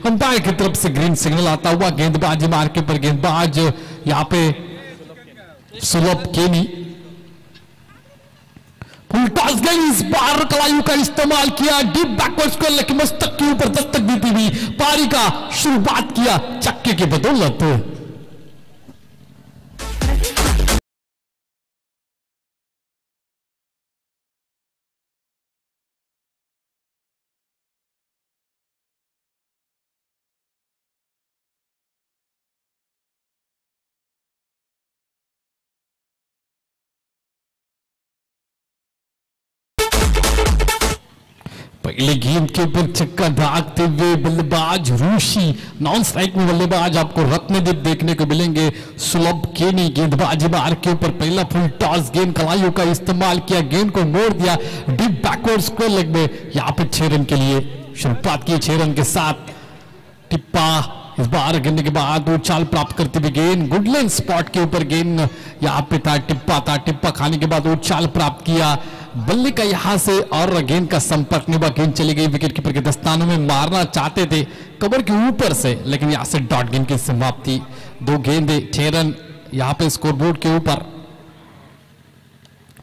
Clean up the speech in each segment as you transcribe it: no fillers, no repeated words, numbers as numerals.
Umpire की तरफ से green signal आता हुआ, गेंदबाजी मार के ऊपर गेंदबाज यहाँ पे सुलभ केनी। फुल टॉस गेंद, इस बार कलायु का इस्तेमाल किया, डीप बैकवर्ड्स को लेकर मस्तक के ऊपर दस्तक देती हुई पारी का शुरुआत किया चक्के की बदौलत। पहले गेंद के ऊपर छक्का दागते हुए बल्लेबाज रूशी, नॉन स्ट्राइक में बल्लेबाज आपको रत्नदीप देखने को मिलेंगे। सुलभ केनी गेंदबाजी मार के ऊपर पहला फुल टॉस गेंद कलाइयों का इस्तेमाल किया, गेंद को मोड़ दिया डीप बैकवर्ड स्क्वायर लेग में, यहाँ पे 6 रन के लिए शुरुआत की। 6 रन के साथ टिप्पा इस बार गिरने के बाद वो चाल प्राप्त करते हुए गेंद गुडलैंड स्पॉट के ऊपर गेंद यहाँ पे था, टिप्पा खाने के बाद वो चाल प्राप्त किया, बल्ले का यहां से और गेंद का संपर्क नहीं हुआ, गेंद चली गई विकेट कीपर के दस्तानों में, मारना चाहते थे कवर के ऊपर से लेकिन यहां से डॉट गेंद की समाप्ति। 2 गेंदे 6 रन यहां पे स्कोरबोर्ड के ऊपर।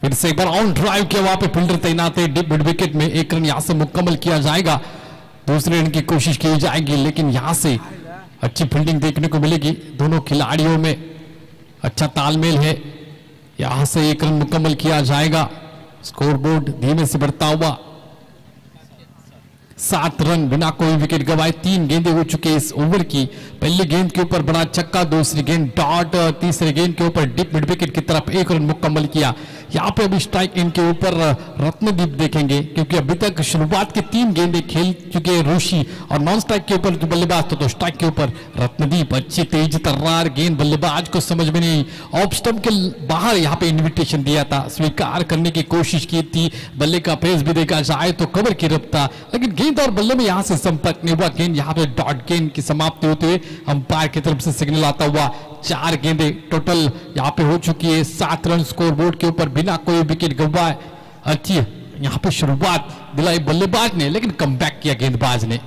फिर से एक बार ऑन ड्राइव किया, वहां पे फील्डर तैनात है, डीप मिड विकेट में 1 रन यहां से मुकम्मल किया जाएगा, दूसरे रन की कोशिश की जाएगी लेकिन यहां से अच्छी फील्डिंग देखने को मिलेगी। दोनों खिलाड़ियों में अच्छा तालमेल है, यहां से 1 रन मुकम्मल किया जाएगा। स्कोरबोर्ड धीमे से बढ़ता हुआ 7 रन बिना कोई विकेट गवाए। 3 गेंदें हो चुके इस ओवर की। पहली गेंद के ऊपर बड़ा छक्का, दूसरी गेंद डॉट, तीसरे गेंद के ऊपर डीप मिड विकेट की तरफ 1 रन मुकम्मल किया। यहाँ पे अभी स्ट्राइक इनके ऊपर रत्नदीप देखेंगे क्योंकि अभी तक शुरुआत के 3 गेंदें खेल चुके ऋषि और नॉन स्ट्राइक के ऊपर जो बल्लेबाज तो स्ट्राइक के ऊपर रत्नदीप। अच्छी तेज तर्रार गेंद, बल्लेबाज को समझ में नहीं, ऑफ स्टंप के बाहर यहाँ पे इन्विटेशन दिया था, स्वीकार करने की कोशिश की थी, बल्ले का फेस भी देखा जाए तो कवर की रफ्त था लेकिन गेंद और बल्ले में यहां से संपर्क नहीं हुआ। गेंद यहाँ पे डॉट गेंद की समाप्ति होते हुए अंपायर की तरफ से सिग्नल आता हुआ। 4 गेंदें टोटल यहाँ पे हो चुकी है, 7 रन स्कोरबोर्ड के ऊपर बिना कोई विकेट गंवाए। अच्छी यहाँ पे शुरुआत दिलाई बल्लेबाज ने लेकिन कमबैक किया गेंदबाज ने।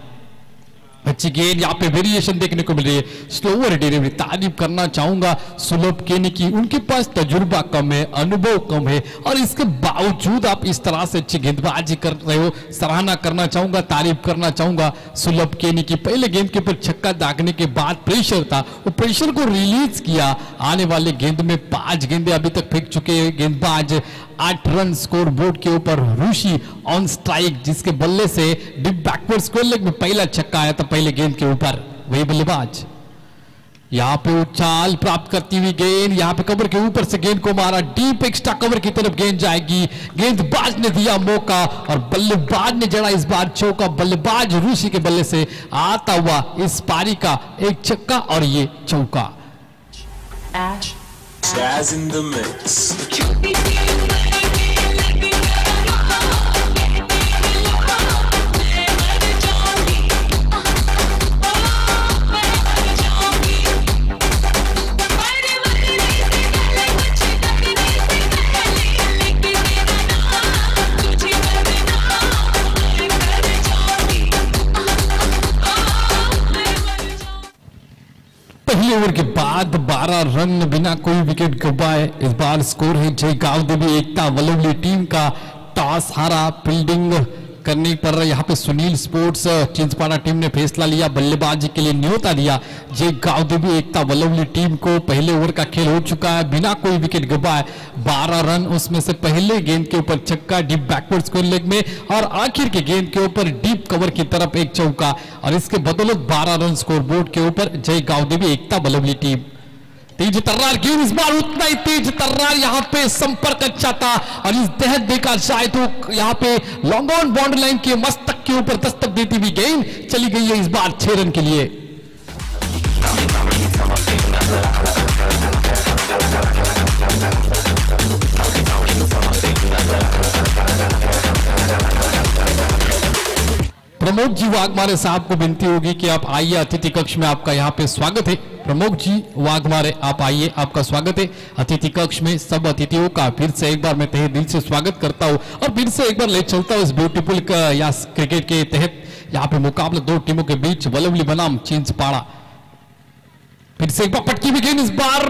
अच्छी गेंद, यहाँ पे वेरिएशन देखने को मिल रही है, स्लोअर डिलीवरी। तारीफ करना चाहूंगा सुलभ केनी की, उनके पास तजुर्बा कम है, अनुभव कम है और इसके बावजूद आप इस तरह से अच्छी गेंदबाजी कर रहे हो, सराहना करना चाहूंगा, तारीफ करना चाहूंगा सुलभ केनी की। पहले गेंद के ऊपर छक्का दागने के बाद प्रेशर था, वो प्रेशर को रिलीज किया। आने वाले गेंद में 5 गेंदे अभी तक फेंक चुके हैं गेंदबाज। 8 रन स्कोर बोर्ड के ऊपर ऋषि ऑन स्ट्राइक, जिसके बल्ले से डीप बैकवर्ड स्क्वायर लेग में पहला छक्का आया था पहले गेंद के ऊपर। वही बल्लेबाज यहाँ पे चाल प्राप्त करती हुई गेंद, यहाँ पे कवर के ऊपर से गेंद को मारा, डीप एक्स्ट्रा कवर की तरफ गेंद जाएगी, गेंदबाज ने दिया मौका और बल्लेबाज ने जड़ा इस बार चौका। बल्लेबाज ऋषि के बल्ले से आता हुआ इस पारी का एक छक्का और ये चौका। Jazz in the mix. पहले ओवर के बाद 12 रन बिना कोई विकेट गंवाए। इस बार स्कोर है जय गांवदेवी एकता वल्लभली टीम का। टॉस हारा, फील्डिंग करने पर यहाँ पे सुनील स्पोर्ट्स चिंचपाड़ा टीम ने फैसला लिया, बल्लेबाजी के लिए न्योता दिया जय गांवदेवी एकता वल्लभली टीम को। पहले ओवर का खेल हो चुका है, बिना कोई विकेट गंवाए 12 रन, उसमें से पहले गेंद के ऊपर छक्का डीप बैकवर्ड स्क्वायर लेग में और आखिर के गेंद के ऊपर डीप कवर की तरफ एक चौका और इसके बदौलत 12 रन स्कोर बोर्ड के ऊपर जय गांवदेवी एकता वल्लभली टीम। तेज तर्रार गेंद, इस बार उतना ही तेज तर्रार, यहाँ पे संपर्क अच्छा था और इस तहत देखा जाए तो यहाँ पे लॉन्ग ऑन बाउंड्री लाइन के मस्तक के ऊपर दस्तक देती हुई गेंद चली गई है इस बार 6 रन के लिए। प्रमोद जी वाघमारे साहब को विनती होगी कि आप आइए, अतिथि कक्ष में आपका यहाँ पे स्वागत है। प्रमोद जी वाघमारे आप आइए, आपका स्वागत है अतिथि कक्ष में। सब अतिथियों का फिर से एक बार मैं तहे दिल से स्वागत करता हूँ और फिर से एक बार ले चलता हूँ इस ब्यूटीफुल या क्रिकेट के तहत यहाँ पे मुकाबला दो टीमों के बीच वलवली बनाम चिंचपाड़ा। फिर से एक बार पटकी भी गेंद, इस बार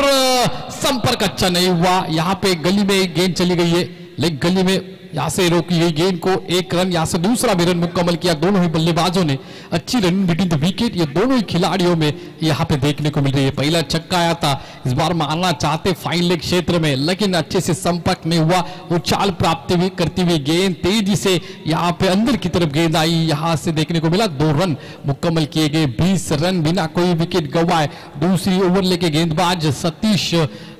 संपर्क अच्छा नहीं हुआ। यहाँ पे गली में गेंद चली गई है, लेकिन गली में यहाँ से रोकी गई गेंद को एक रन, यहाँ से दूसरा भी रन मुकम्मल किया। दोनों ही बल्लेबाजों ने अच्छी रनिंग बिटवीन द विकेट, ये दोनों ही खिलाड़ियों में यहाँ पे देखने को मिल रही है। पहला छक्का आया था, इस बार मारना चाहते फाइन लेग क्षेत्र में, लेकिन अच्छे से संपर्क नहीं हुआ। उछाल प्राप्त भी करती हुई गेंद तेजी से यहाँ पे अंदर की तरफ गेंद आई, यहाँ से देखने को मिला। 2 रन मुकम्मल किए गए, 20 रन बिना कोई विकेट गंवाए। दूसरी ओवर लेके गेंदबाज सतीश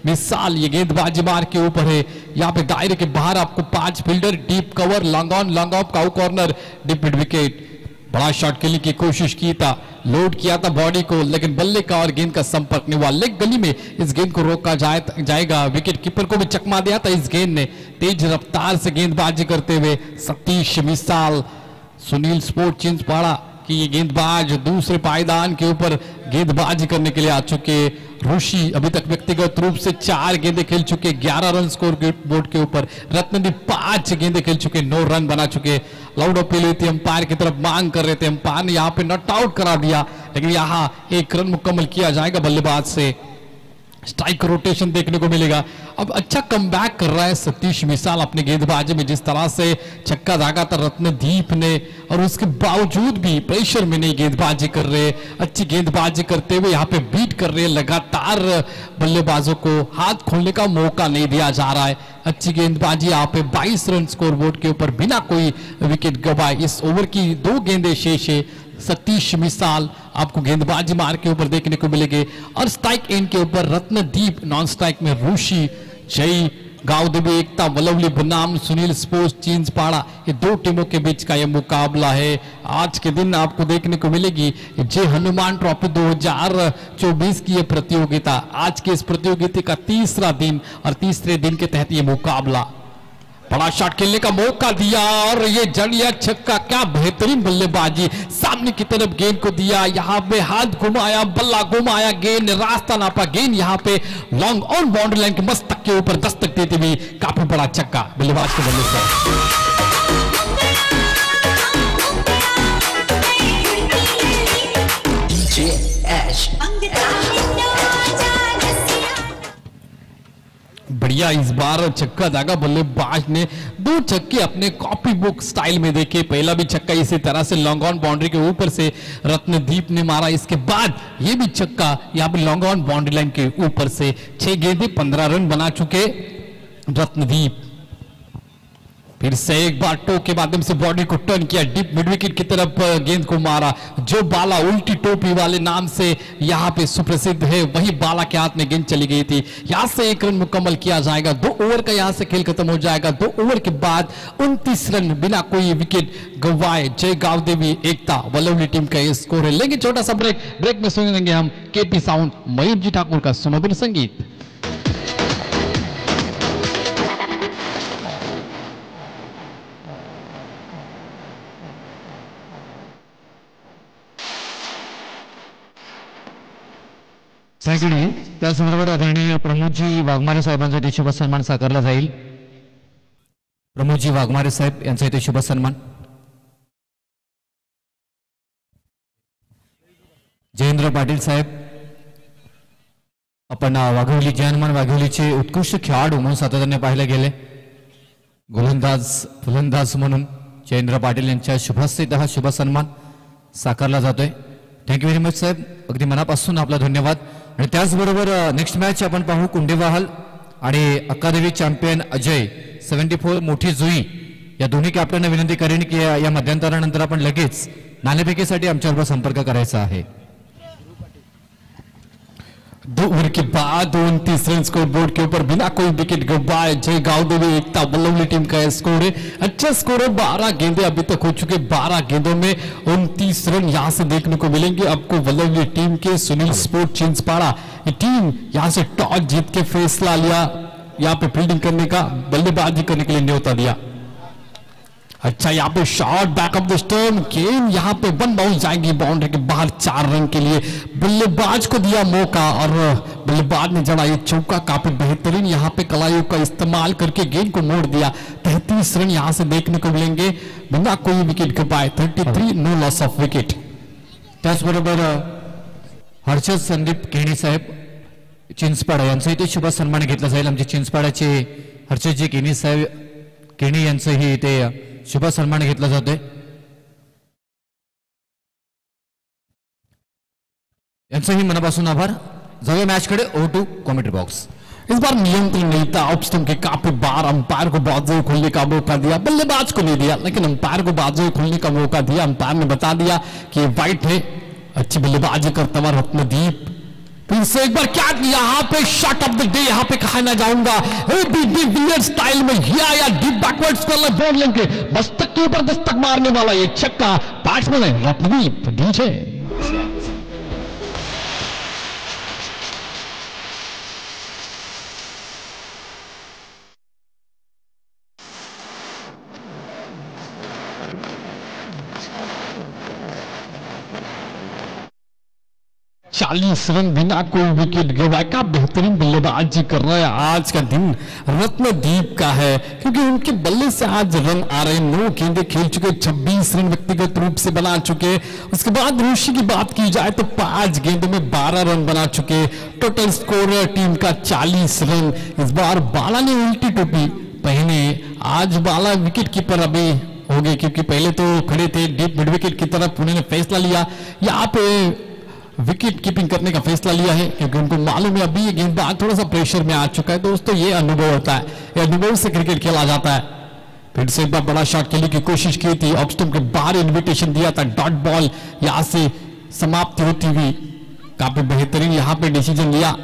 मिसाल, ये गेंदबाजी मार के ऊपर है। यहाँ पे दायरे के बाहर आपको 5 fielder, deep cover, long on, long off, cow corner, deep mid wicket. बड़ा शॉट खेलने की कोशिश की था, लोड किया था बॉडी को, लेकिन बल्ले का और गेंद का संपर्क नहीं हुआ। लेग गली में इस गेंद को रोका जाएगा। विकेट कीपर को भी चकमा दिया था इस गेंद ने। तेज रफ्तार से गेंदबाजी करते हुए सतीश मिसाल, सुनील स्पोर्ट चिंचपाड़ा कि ये गेंदबाज दूसरे पायदान के ऊपर गेंदबाजी करने के लिए आ चुके। ऋषि अभी तक व्यक्तिगत रूप से 4 गेंदें खेल चुके, 11 रन स्कोर बोर्ड के ऊपर। रत्नदीप 5 गेंदें खेल चुके, 9 रन बना चुके। लाउड अपील हुई थी, अंपायर की तरफ मांग कर रहे थे, अंपायर ने यहाँ पे नॉट आउट करा दिया, लेकिन यहाँ 1 रन मुकम्मल किया जाएगा बल्लेबाज से। स्ट्राइक रोटेशन देखने को मिलेगा। अब अच्छा कमबैक कर रहा है सतीश मिसाल अपने गेंदबाजी में, जिस तरह से छक्का दागा था रत्नदीप ने, और उसके बावजूद भी प्रेशर में नहीं गेंदबाजी कर रहे, अच्छी गेंदबाजी करते हुए यहाँ पे बीट कर रहे हैं। लगातार बल्लेबाजों को हाथ खोलने का मौका नहीं दिया जा रहा है। अच्छी गेंदबाजी यहाँ पे 22 रन स्कोरबोर्ड के ऊपर बिना कोई विकेट गंवाए। इस ओवर की 2 गेंदें शेष है। सतीश मिसाल आपको गेंदबाजी मार के ऊपर देखने को मिलेंगे, और स्ट्राइक एंड के ऊपर रत्नदीप, नॉन स्ट्राइक में ऋषि, जय गांवदेवी एकता, वलवली बनाम सुनील स्पोर्ट्स चिंचपाड़ा, ये 2 टीमों के बीच का ये मुकाबला है। आज के दिन आपको देखने को मिलेगी जय हनुमान ट्रॉफी 2024 की ये प्रतियोगिता। आज के इस प्रतियोगिता का तीसरा दिन, और तीसरे दिन के तहत ये मुकाबला। बड़ा शॉट खेलने का मौका दिया, और ये जड़िया छक्का, क्या बेहतरीन बल्लेबाजी। सामने की तरफ गेंद को दिया, यहाँ पे हाथ घुमाया, बल्ला घुमाया, गेंद रास्ता नापा, गेंद यहाँ पे लॉन्ग ऑन बाउंड्री लाइन के मस्तक के ऊपर दस्तक देती हुई काफी बड़ा छक्का बल्लेबाज के बल्ले से। बढ़िया इस बार छक्का दागा बल्लेबाज ने 2 छक्के अपने कॉपी बुक स्टाइल में देखे। पहला भी छक्का इसी तरह से लॉन्ग ऑन बाउंड्री के ऊपर से रत्नदीप ने मारा, इसके बाद ये भी छक्का यहाँ पे लॉन्ग ऑन बाउंड्री लाइन के ऊपर से। 6 गेंदें 15 रन बना चुके रत्नदीप। फिर से एक बार टो के माध्यम से बॉडी को टर्न किया, डीप मिड विकेट की तरफ गेंद को मारा। जो बाला उल्टी टोपी वाले नाम से यहाँ पे सुप्रसिद्ध है, वही बाला के हाथ में गेंद चली गई थी। यहाँ से 1 रन मुकम्मल किया जाएगा। 2 ओवर का यहाँ से खेल खत्म हो जाएगा। 2 ओवर के बाद 29 रन बिना कोई विकेट गंवाए। जय गांवदेवी एकता वलवली टीम का ये स्कोर है। लेकिन छोटा सा ब्रेक में सुनेंगे हम केपी साउंड मयूर जी ठाकुर का सुमधुर संगीत। त्या संदर्भात आदरणीय प्रमोदजी वाघमारे साहेबांचा इथे शुभ सन्मान साकारला जाईल। प्रमोदजी वाघमारे साहेब यांचा इथे शुभ सन्मान। जयेंद्र पाटील साहेब, आपण वाघोली जयहनुमान वाघोलीचे उत्कृष्ट खेळाडू म्हणून सातत्याने पाहिले गेले, गोलंदाज फलंदाज म्हणून जयेंद्र पाटील यांच्या शुभहस्ते हा शुभ सन्मान साकारला जातोय। थँक्यू व्हेरी मच साहेब, अगदी मनापासून आपला धन्यवाद। आणि त्याचबरोबर नेक्स्ट मॅच आपण पाहू कुंडेवाहल आणि अकादमी चॅम्पियन अजय 74 मोठी जुई, या दोन्ही कॅप्टनना विनंती करेन की या मध्यंतरानंतर आपण लगेच नाणेफेकीसाठी आमच्याबरोबर संपर्क करायचा आहे। 2 ओवर के बाद 29 रन स्कोर बोर्ड के ऊपर बिना कोई विकेट गंवाए जय गांवदेवी एकता वलवली टीम का स्कोर है। अच्छा स्कोर है। 12 गेंदे अभी तक हो चुके, 12 गेंदों में 29 रन यहां से देखने को मिलेंगे आपको। वलवली टीम के सुनील स्पोर्ट चिंचपाड़ा टीम यहां से टॉस जीत के फैसला लिया, यहां पे फील्डिंग करने का, बल्लेबाजी करने के लिए न्योता दिया। अच्छा यहाँ पे shot back of the stump, गेंद यहाँ पे 1 बाउंस जाएगी बाउंड्री के बाहर 4 रन के लिए। बल्लेबाज को दिया मौका और बल्लेबाज ने जड़ा ये चौका, काफी बेहतरीन यहाँ पे कलाइयों का इस्तेमाल करके गेंद को मोड़ दिया। 33 रन यहाँ से देखने को मिलेंगे बिना कोई विकेट गंवाए। 33, नो लॉस ऑफ विकेट। त्याचबरोबर हर्षद संदीप केणी साहेब चिंचपाडा यांचा इथे शुभ सन्मान घेतला जाईल। आमचे चिंचपाड्याचे हर्षदजी केणी साहेब केणी यांचंही इथे शुभ सन्मान घेतला जातोय। यांचंही मनापासून आभार। जाऊया मॅच कडे। O2 commentary box. इस बार नियंत्रण नहीं था, ऑफ स्टंप के काफी बार अंपायर को बाजुएं खोलने का मौका दिया, बल्लेबाज को नहीं दिया, लेकिन अंपायर को बाजुएं खोलने का मौका दिया। अंपायर ने बता दिया कि वाइट है। अच्छी बल्लेबाजी करता हुआ रत्नदीप फिर से एक बार क्या किया, यहाँ पे शॉट ऑफ द डे यहाँ पे कहा ना जाऊंगा, विलियर्स स्टाइल में या डीप बैकवर्ड्स कर बॉल लेंगे, मस्तक के ऊपर दस्तक मारने वाला ये छक्का। बैट्समैन है रत्नदीप डीजे। चालीस रन बिना कोई विकेट गंवाए का बेहतरीन बल्लेबाजी कर रहा है। आज का दिन रत्नदीप का है क्योंकि उनके बल्ले से आज रन आ रहे हैं। 9 गेंदें खेल चुके, 26 रन व्यक्तिगत रूप से बना चुके। उसके बाद ऋषि की बात की जाए तो 5 गेंदों में 12 रन बना चुके। टोटल स्कोर टीम का 40 रन। इस बार बाला ने उल्टी टोपी पहने। आज बाला विकेट कीपर अभी हो गए क्योंकि पहले तो खड़े थे डीप मिड विकेट की तरफ। उन्होंने फैसला लिया यहाँ पे विकेट कीपिंग करने का फैसला लिया है क्योंकि उनको मालूम है अभी ये गेंदबाज थोड़ा सा प्रेशर में आ चुका है। दोस्तों ये अनुभव होता है, ये अनुभव से क्रिकेट खेला जाता है। फिर से एक बार बड़ा शॉट खेलने की कोशिश की थी, ऑफ स्टंप के बाहर इन्विटेशन दिया था, डॉट बॉल यहां से समाप्ति होती हुई। काफी बेहतरीन यहाँ पे डिसीजन लिया,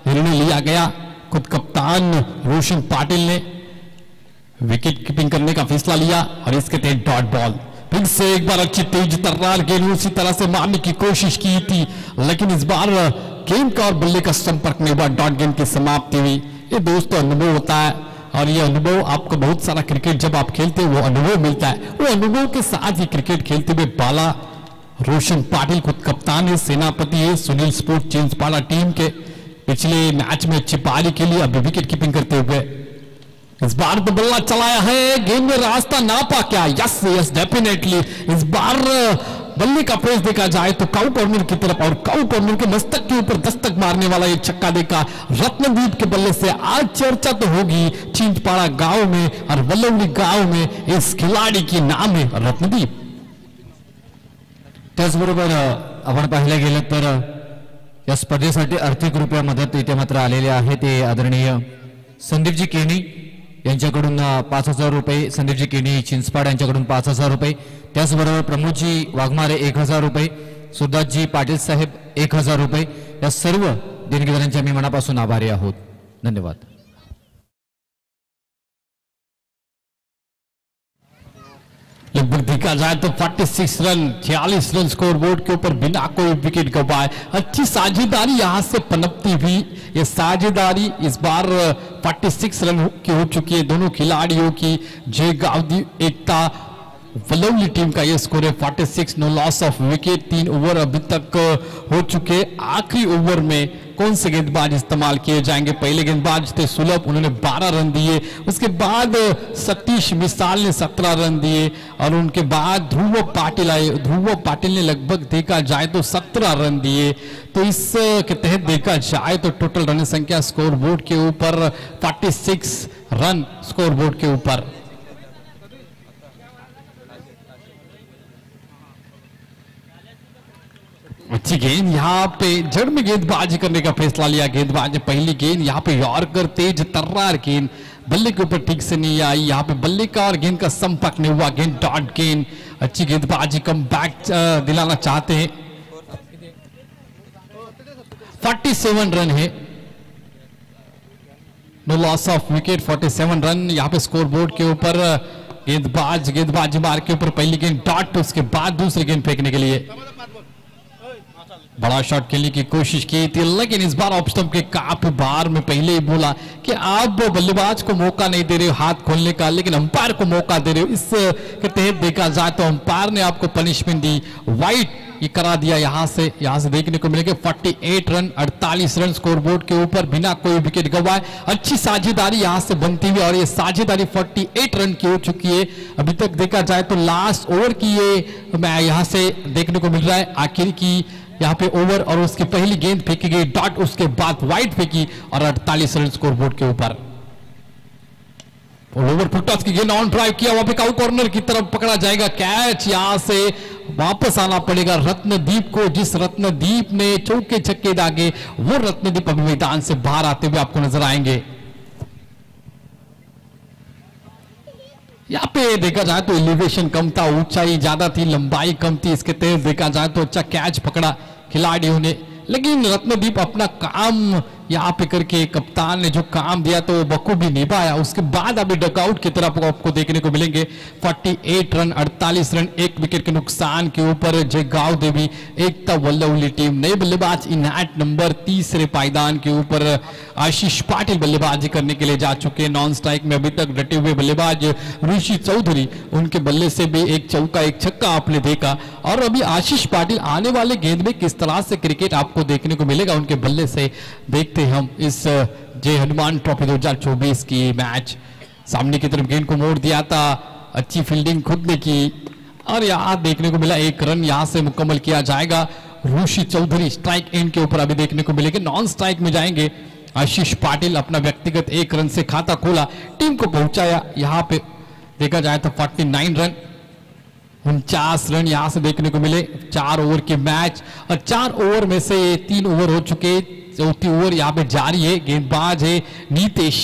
निर्णय लिया गया। खुद कप्तान रोशन पाटिल ने विकेट कीपिंग करने का फैसला लिया और इसके तहत डॉट बॉल। फिर से एक बार अच्छी तेज तर्रार गेंद उसी तरह से मारने की कोशिश की थी, लेकिन इस बार गेंद का और बल्ले का संपर्क नहीं हुआ, डॉट गेंद की समाप्ति हुई। ये दोस्तों अनुभव होता है और ये अनुभव आपको बहुत सारा क्रिकेट जब आप खेलते हो वो अनुभव मिलता है। वो अनुभव के साथ ही क्रिकेट खेलते हुए बाला रोशन पाटिल खुद कप्तान है, सेनापति है सुनील स्पोर्ट्स चिंचपाड़ा टीम के। पिछले मैच में अच्छी पारी के लिए अभी विकेट कीपिंग करते हुए। इस बार तो बल्ला चलाया है, गेंद में रास्ता ना पा क्या? Yes yes definitely. इस बार बल्ले का पेस देखा जाए तो काउ कॉर्नर की तरफ और काउ कॉर्नर के मस्तक के ऊपर दस्तक मारने वाला ये छक्का देखा रत्नदीप के बल्ले से। आज चर्चा तो होगी चिंचपाड़ा गांव में और वल्लवली गांव में इस खिलाड़ी की नाम है रत्नदीप। त्याचबरोबर आपण पाहिलं गेलं तर या स्पर्धेसाठी आर्थिक रुपया मदत इथे मात्र आलेले आहे ते आदरणीय संदीपजी केणी यांच्याकडून 5,000 रुपये, संदीपजी केणी चिंचपाड यांच्याकडून 5,000 रुपये, त्याचबरोबर प्रमोदजी वाघमारे 1,000 रुपये, सुदासजी पाटील साहेब 1,000 रुपये। या सर्व देणगीदारांचे आम्ही मनापासून आभारी आहोत। धन्यवाद। लगभग देखा जाए तो 46 रन 46 रन स्कोर बोर्ड के ऊपर बिना कोई विकेट गंवाए। अच्छी साझेदारी यहां से पनपती हुई। ये साझेदारी इस बार 46 रन की हो चुकी है दोनों खिलाड़ियों की। जय गावदी एकता वल्लवली टीम का ये स्कोर है 46, no loss of wicket. 3 over अभी तक हो चुके। आखिरी ओवर में कौन से गेंदबाज इस्तेमाल किए जाएंगे? पहले गेंदबाज थे सुलभ, उन्होंने 12 रन दिए। उसके बाद सतीश मिसाल ने 17 रन दिए और उनके बाद ध्रुव पाटिल आए। ध्रुव पाटिल ने लगभग देखा जाए तो 17 रन दिए। तो इस के तहत देखा जाए तो टोटल रन संख्या स्कोर बोर्ड के ऊपर 46 रन स्कोर बोर्ड के ऊपर। अच्छी गेंद यहाँ पे जड़ में गेंदबाजी करने का फैसला लिया। गेंदबाज ने पहली गेंद यहाँ पे यॉर्कर तेज तर्रार गेंद बल्ले के ऊपर ठीक से नहीं आई। यहाँ पे बल्ले का और गेंद का संपर्क नहीं हुआ, गेंद डॉट गेंद। अच्छी गेंदबाजी कम बैक दिलाना चाहते हैं। 47 रन है, no loss of wicket. 47 run यहाँ पे स्कोर बोर्ड के ऊपर। गेंदबाजी मार के ऊपर पहली गेंद डॉट, उसके बाद दूसरी गेंद फेंकने के लिए बड़ा शॉट खेलने की कोशिश की थी, लेकिन इस बार ऑफ स्टंप के काफी बार में पहले ही बोला कि आप बल्लेबाज को मौका नहीं दे रहे हो हाथ खोलने का, लेकिन अंपायर को मौका दे रहे हो। इस के तहत देखा जाए तो अंपायर ने आपको पनिशमेंट दी, वाइट ये करा दिया। यहां से देखने को मिलेंगे 48 रन 48 रन स्कोरबोर्ड के ऊपर बिना कोई विकेट गंवाए। अच्छी साझेदारी यहां से बनती हुई, और ये साझेदारी 48 रन की हो चुकी है। अभी तक देखा जाए तो लास्ट ओवर की ये यहां से देखने को मिल रहा है। आखिर की यहाँ पे ओवर और उसकी पहली गेंद फेंकी गई डॉट, उसके बाद वाइट फेंकी और 48 रन स्कोरबोर्ड के ऊपर। ओवर फुटटॉस की गेंद ऑन ड्राइव किया, वहां पे काउ कॉर्नर की तरफ पकड़ा जाएगा कैच। यहां से वापस आना पड़ेगा रत्नदीप को, जिस रत्नदीप ने चौके छक्के दागे वो रत्नदीप अभी मैदान से बाहर आते हुए आपको नजर आएंगे। यहाँ पे देखा जाए तो एलिवेशन कम था, ऊंचाई ज्यादा थी, लंबाई कम थी। इसके तहत देखा जाए तो अच्छा कैच पकड़ा खिलाड़ियों ने, लेकिन रत्नदीप अपना काम यहाँ पे करके कप्तान ने जो काम दिया तो बखूबी निभाया। उसके बाद अभी डकआउट की तरफ आपको देखने को मिलेंगे 48 रन 48 रन, एक विकेट के नुकसान के ऊपर जय गांव देवी एकता वल्लवली टीम। नए बल्लेबाज इनहैट नंबर तीसरे पायदान के ऊपर आशीष पाटिल बल्लेबाजी करने के लिए जा चुके। नॉन स्ट्राइक में अभी तक डटे हुए बल्लेबाज ऋषि चौधरी, उनके बल्ले से भी एक चौका एक छक्का आपने देखा। और अभी आशीष पाटिल आने वाले गेंद में किस तरह से क्रिकेट आपको देखने को मिलेगा उनके बल्ले से, देखते हम इस जय हनुमान ट्रॉफी 2024 की मैच। सामने की तरफ गेंद को मोड़ दिया था, अच्छी फील्डिंग खुद ने की और यहां देखने को मिला 1 रन यहां से मुकम्मल किया जाएगा। ऋषि चौधरी स्ट्राइक एंड के ऊपर अभी देखने को मिलेंगे, नॉन स्ट्राइक में जाएंगे। आशीष पाटिल अपना व्यक्तिगत 1 रन से खाता खोला, टीम को पहुंचाया। यहां पे देखा जाए तो 49 रन 49 रन यहां से देखने को मिले। 4 ओवर के मैच और 4 ओवर में से 3 ओवर हो चुके, चौथी ओवर यहां पे जारी है। गेंदबाज है नीतेश,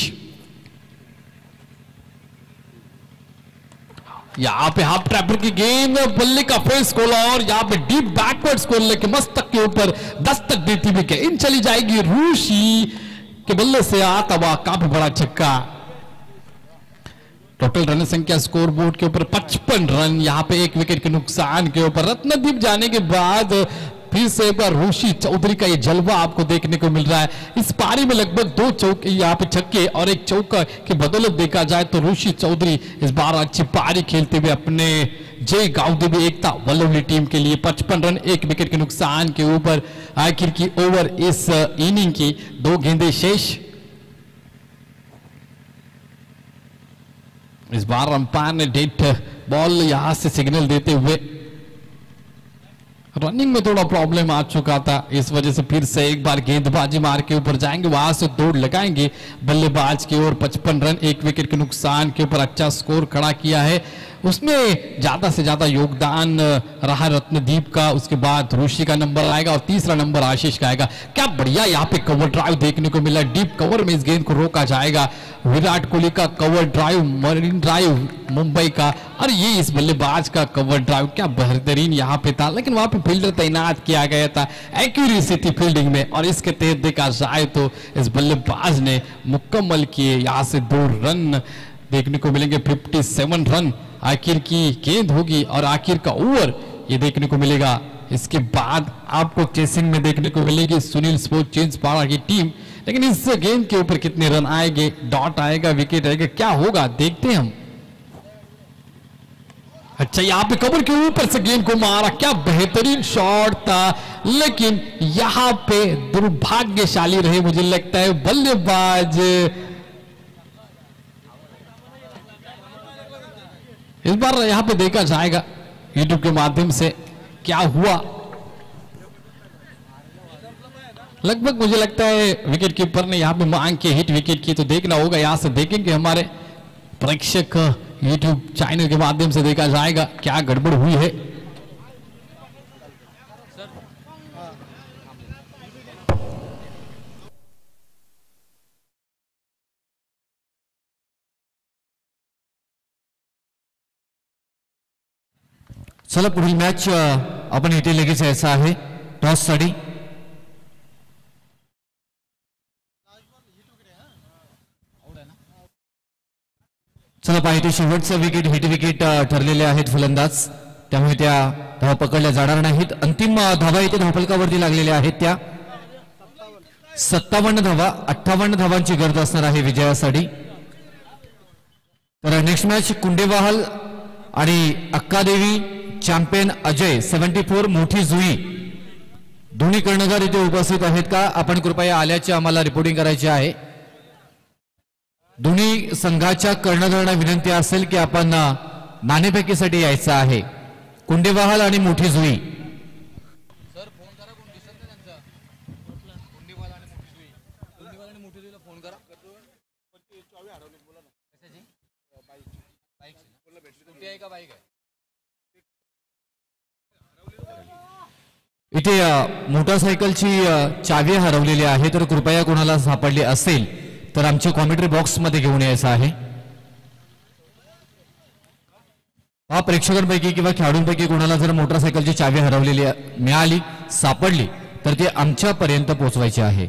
यहां पे हाफ ट्रैपर की गेंद, बल्ले का फेस खोला और यहां पे डीप बैकवर्ड खोलने के मस्तक के ऊपर दस्तक देती हुई गेंद चली जाएगी ऋषि के बल्ले से आता हुआ काफी बड़ा छक्का। टोटल रन संख्या स्कोर बोर्ड के ऊपर 55 रन, यहां पे 1 विकेट के नुकसान के ऊपर। रत्नदीप जाने के बाद फिर से एक बार ऋषि चौधरी का ये जलवा आपको देखने को मिल रहा है। इस पारी में लगभग 2 चौके यहाँ पे छक्के और 1 चौका की बदौलत देखा जाए तो ऋषि चौधरी इस बार अच्छी पारी खेलते हुए अपने जय गांव देवी एकता वल्लवली टीम के लिए 55 रन 1 विकेट के नुकसान के ऊपर। आखिर की ओवर इस इनिंग की 2 गेंदें शेष। इस बार अंपायर ने डेड बॉल यहां से सिग्नल देते हुए, रनिंग में थोड़ा प्रॉब्लम आ चुका था, इस वजह से फिर से एक बार गेंदबाजी मार के ऊपर जाएंगे, वहां से दौड़ लगाएंगे बल्लेबाज की ओर। 55 रन 1 विकेट के नुकसान के ऊपर अच्छा स्कोर खड़ा किया है। उसमें ज्यादा से ज्यादा योगदान रहा रत्नदीप का, उसके बाद ऋषि का नंबर आएगा और तीसरा नंबर आशीष का आएगा। क्या बढ़िया यहाँ पे कवर ड्राइव देखने को मिला, डीप कवर में इस गेंद को रोका जाएगा। विराट कोहली का cover drive, marine drive Mumbai का, और ये इस बल्लेबाज का कवर ड्राइव क्या बेहतरीन यहाँ पे था, लेकिन वहां पे फील्डर तैनात किया गया था, एक्यूरेसी थी फील्डिंग में, और इसके तहत देखा जाए तो इस बल्लेबाज ने मुकम्मल किए। यहाँ से 2 रन देखने को मिलेंगे, 57 रन आखिर की गेंद होगी और आखिर का ओवर ये देखने को मिलेगा। इसके बाद आपको चेसिंग में देखने को मिलेगी सुनील स्पोर्ट चेंज पाड़ा की टीम, लेकिन इस गेंद के ऊपर कितने रन आएंगे, डॉट आएगा, विकेट आएगा, क्या होगा देखते हैं हम। अच्छा यहाँ पे कवर के ऊपर से गेंद को मारा, क्या बेहतरीन शॉट था, लेकिन यहां पे दुर्भाग्यशाली रहे मुझे लगता है बल्लेबाज। इस बार यहां पे देखा जाएगा यूट्यूब के माध्यम से क्या हुआ। लगभग मुझे लगता है विकेट कीपर ने यहां पे मांग के हिट विकेट की, तो देखना होगा, यहां से देखेंगे हमारे प्रेक्षक यूट्यूब चैनल के माध्यम से देखा जाएगा क्या गड़बड़ हुई है। चला पुढील मॅच आपण इथे लगेच यायचं आहे टॉससाठी। चला पाहिजे शेवटचं विकेट हिट विकेट ठरलेले आहेत फलंदाज, त्यामुळे त्या धावा पकडल्या जाणार नाहीत. अंतिम धावा इथे धावफलकावरती लागलेल्या आहेत त्या 57 धावा. 58 धावांची गरज असणार आहे विजयासाठी. तर नेक्स्ट मॅच कुंडेवाहल आणि अक्कादेवी चॅम्पियन अजय 74 मोठी जुई दोन्ही कर्णधार इथे उपस्थित आहेत का? आपण कृपया आल्याचे आम्हाला रिपोर्टिंग करायचे आहे. दोन्ही संघाच्या कर्णधारांना विनंती असेल की आपण नाणेफेकीसाठी यायचं आहे. कुंडेवाहल आणि मोठी जुई. इथे मोटरसायकलची चावी हरवलेली आहे, तर कृपया कोणाला सापडली असेल तर आमच्या कॉमेंट्री बॉक्स मध्ये घेऊन यायचं आहे. प्रेक्षकांपैकी किंवा खेळाडूंपैकी कोणाला जर मोटरसायकलची चावी हरवलेली मिळाली सापडली तर ते आमच्यापर्यंत पोहोचवायची आहे.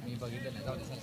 मी बघितलं नाही.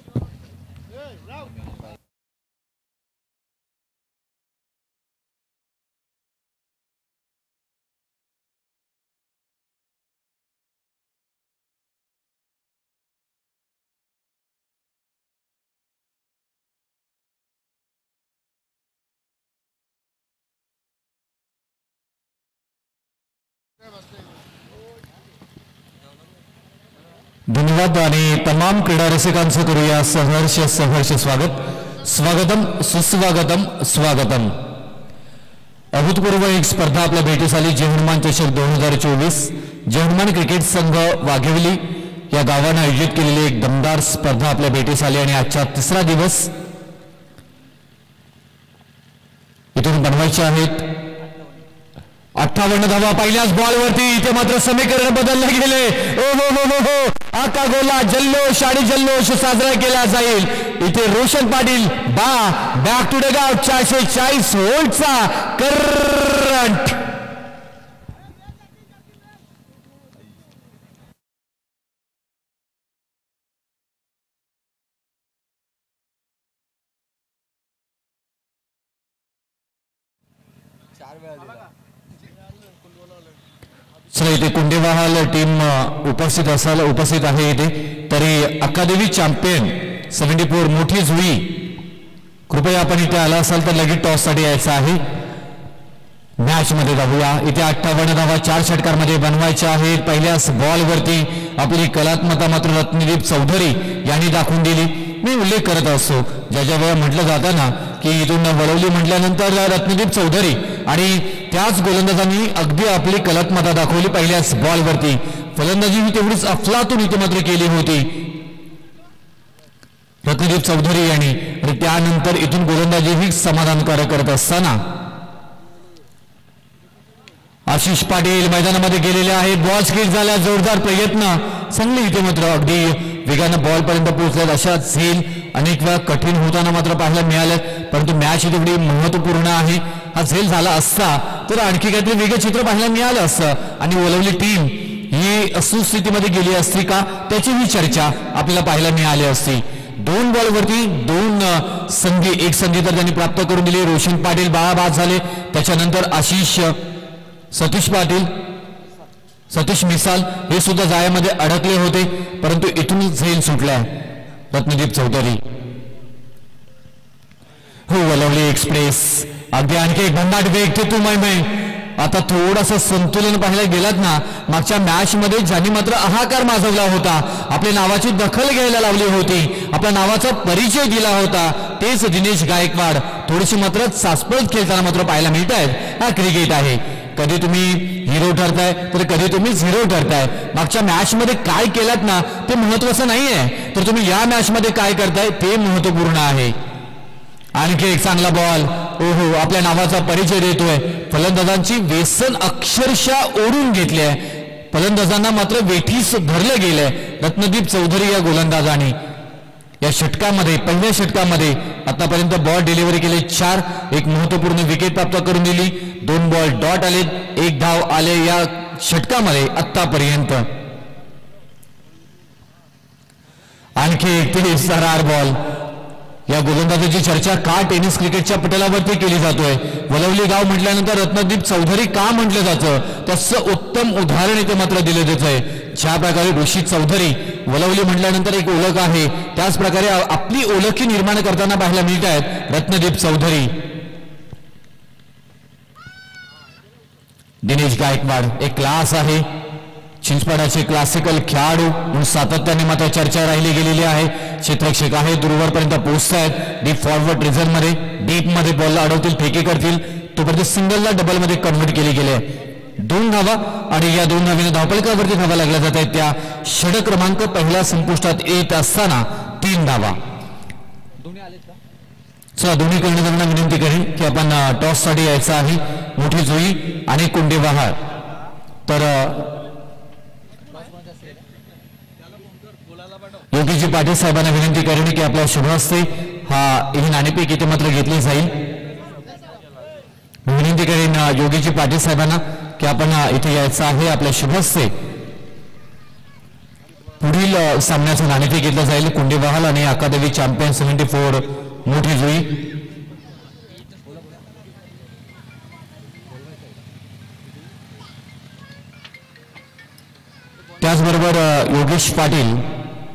धन्यवाद आणि तमाम क्रीडा रसिकांचं करूया सहर्ष स्वागत. स्वागतम सुस्वागतम स्वागतम. अभूतपूर्व एक स्पर्धा आपल्या भेटीस आली. जय हनुमान चषक 2024. जय हनुमान क्रिकेट संघ वाघेवली या गावाने आयोजित केलेली एक दमदार स्पर्धा आपल्या भेटीस आली आणि आजचा तिसरा दिवस इथून बनवायचे आहेत. 58 धावा पहिल्याच बॉलवरती. इथे मात्र समीकरण बदलले गेले. ओ हो हो हो हो. आका गोला जल्लोष आणि जल्लोष साजरा केला जाईल. इथे Roshan Patil back to the गाव 440 व्होल्टचा करंट. चला इथे कुंडेवाहल टीम उपस्थित आहे इथे. तरी अक्कादेवी चॅम्पियन 74 मोठी जुई. कृपया आपण इथे आला असाल तर लगेच टॉस साठी यायचं आहे. मॅच मध्ये जाऊया. इथे 58 धावा 4 षटकांमध्ये बनवायच्या आहेत. पहिल्याच बॉलवरती आपली कलात्मकता मात्र रत्नदीप चौधरी यांनी दाखवून दिली. मी उल्लेख करत असतो ज्या वेळा म्हटलं जातं ना की इथून वळवली म्हटल्यानंतर रत्नदीप चौधरी आणि त्याच गोलंदाजांनी अगदी आपली कलात्मकता दाखवली. पहिल्याच बॉलवरती फलंदाजी ही तेवढीच अफलातून इथे मात्र केली होती रत्नदीप चौधरी यांनी. आणि त्यानंतर इथून गोलंदाजी ही समाधानकारक करत असताना आशिष पाटील मैदानामध्ये गेलेले आहेत. बॉल स्किट झाला. जोरदार प्रयत्न चांगले इथे मात्र अगदी वेगानं बॉल पर्यंत पोहोचल्यात. अशा झेल अनेक वेळा कठीण होताना मात्र पाहायला मिळाल्यात, परंतु मॅच ही तेवढी महत्वपूर्ण आहे. हा झेल झाला असता तर आणखी काहीतरी वेगळं चित्र पाहायला मिळालं असतं आणि वलवली टीम ही असुस्थितीमध्ये गेली असती का त्याची ही चर्चा आपल्याला पाहायला मिळाली असती. 2 बॉलवरती 2 संधी, एक संधी तर त्यांनी प्राप्त करून दिली. रोशन पाटील बाळाबाद झाले, त्याच्यानंतर आशिष सतीश पाटील, सतीश मिसाल हे सुद्धा जाळ्यामध्ये अडकले होते, परंतु इथून झेल सुटलाय रत्नदीप चौधरी. हो वलवली एक्सप्रेस अगदी आणखी एक भन्नाट वेग ते तू मै. आता थोडंसं संतुलन पाहायला गेलात ना, मागच्या मॅच मध्ये ज्यांनी मात्र हाहाकार माजवला होता, आपल्या नावाची दखल घ्यायला लावली होती, आपल्या नावाचा परिचय दिला होता, तेच दिनेश गायकवाड थोडीशी मात्र सासपळत खेळताना मात्र पाहायला मिळत आहेत. हा क्रिकेट आहे, कधी तुम्ही हिरो ठरताय तर कधी तुम्ही झिरो ठरताय. मागच्या मॅच मध्ये काय केलात ना ते महत्वाचं नाहीये, तर तुम्ही या मॅच मध्ये काय करताय ते महत्वपूर्ण आहे. आणखी एक चांगला बॉल, ओहो आपल्या नावाचा परिचय देतोय. फलंदाजांची वेसन अक्षरशः ओढून घेतली आहे, फलंदाजांना मात्र वेठीस धरलं गेलंय रत्नदीप चौधरी या गोलंदाजाने. या षटकामध्ये पहिल्या षटकामध्ये आतापर्यंत बॉल डिलिव्हरी केले 4, एक महत्वपूर्ण विकेट प्राप्त करून दिली, 2 बॉल डॉट आले, 1 धाव आले या षटकामध्ये आतापर्यंत. आणखी एक 30 बॉल. या गोलंदाजाची चर्चा का टेनिस क्रिकेटच्या पटलावरती केली जातोय. वलवली गाव म्हटल्यानंतर रत्नदीप चौधरी का म्हटलं जातं त्याचं उत्तम उदाहरण इथे मात्र दिलं जात आहे. ज्या प्रकारे ऋषी चौधरी वलवली म्हटल्यानंतर एक ओळख आहे, त्याच प्रकारे आपली ओळखी निर्माण करताना पाहायला मिळत आहेत रत्नदीप चौधरी. दिनेश गायकवाड एक क्लास आहे, चिंचपाडाचे क्लासिकल खेळाडू म्हणून सातत्याने मात्र चर्चा राहिली गेलेली आहे. क्षेत्ररक्षक आहे, दूरवरपर्यंत पोहोचतायत, डीप फॉरवर्ड रिझन मध्ये डीप मध्ये बॉलला अडवतील, फेकी करतील, तोपर्यंत सिंगलला डबल मध्ये कन्व्हर्ट केली गेले. 2 धावा आणि या 2 धावेने धावपळकावरती धावा लागल्या जात आहेत. त्या षटक क्रमांक पहिला संपुष्टात येत असताना 3 धावा. चला दोन्ही कर्णधारांना विनंती करेन की आपण टॉस साठी यायचं आहे. मोठी जुई आणि कुंडे बहार, तर योगीजी पाटील साहेबांना विनंती करेन की आपल्या शुभ हस्ते ही नाणेफेक इथे मात्र घेतली जाईल. विनंती करेन योगीजी पाटील साहेबांना की आपण इथे यायचं आहे. आपल्या शुभ हस्ते पुढील सामन्याचं नाणेफेक घेतलं जाईल. कुंडे बहाल आणि अकादमी चॅम्पियन 74 मोठी जुई. त्याचबरोबर योगेश पाटील